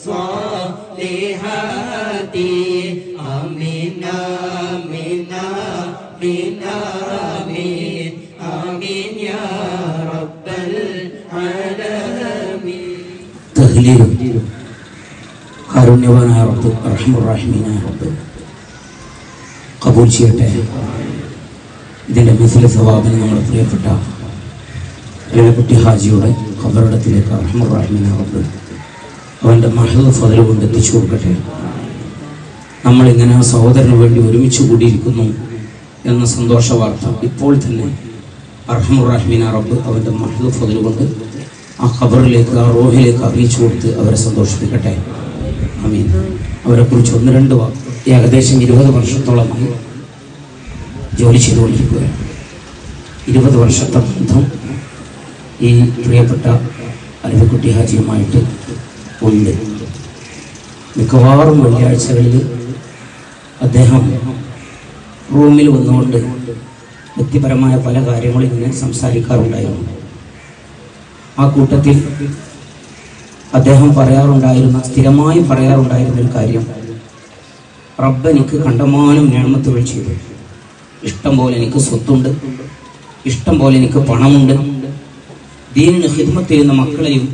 الصالحات آمين آمين آمين آمين آمين يا رب العالمين. تهليل കാരുണ്യവാനായ റബ്ബ് റഹ്മാനുർ റബ്ബ് കബൂൽ ചെയ്യട്ടെ. ഇതിൻ്റെ മിസ്ല സവാബിന് നമ്മുടെ പ്രിയപ്പെട്ട ഇളയക്കുട്ടി ഹാജിയുടെ ഖബറിടത്തിലേക്ക് റഹ്മാനുർ റബ്ബ് അവൻ്റെ മഹദ് ഫദൽ കൊണ്ട് എത്തിച്ചു കൊടുക്കട്ടെ. നമ്മളിങ്ങനെ സഹോദരന് വേണ്ടി ഒരുമിച്ച് കൂടിയിരിക്കുന്നു എന്ന സന്തോഷ വാർത്ത ഇപ്പോൾ തന്നെ റഹ്മാനുർ റബ്ബ് അവൻ്റെ മഹദ് ഫദൽ കൊണ്ട് ആ ഖബറിലേക്ക് ആ റൂഹിലേക്ക് അറിയിച്ചു കൊടുത്ത് അവരെ സന്തോഷിപ്പിക്കട്ടെ. ആമീൻ. അവരെക്കുറിച്ച് ഒന്ന് രണ്ട് ഏകദേശം 20 വർഷത്തോളമായി ജോലി ചെയ്തുകൊണ്ടിരിക്കുകയാണ്. 20 വർഷത്തെ ബന്ധം ഈ പ്രിയപ്പെട്ട അലിക്കുട്ടി ഹാജിയുമായിട്ട് ഉണ്ട്. മിക്കവാറും വെള്ളിയാഴ്ചകളിൽ അദ്ദേഹം റൂമിൽ വന്നുകൊണ്ട് വ്യക്തിപരമായ പല കാര്യങ്ങളും ഇങ്ങനെ സംസാരിക്കാറുണ്ടായിരുന്നു. ആ കൂട്ടത്തിൽ അദ്ദേഹം സ്ഥിരമായി പറയാറുണ്ടായിരുന്ന ഒരു കാര്യം, റബ്ബ് എനിക്ക് കണ്ടമാനം നിഅമത്തുകൾ ചെയ്തു. ഇഷ്ടം പോലെ എനിക്ക് സ്വത്തുണ്ട്, ഇഷ്ടം പോലെ എനിക്ക് പണമുണ്ട്, ദീനിന് ഖിദ്മത്ത് ചെയ്യുന്ന മക്കളെയും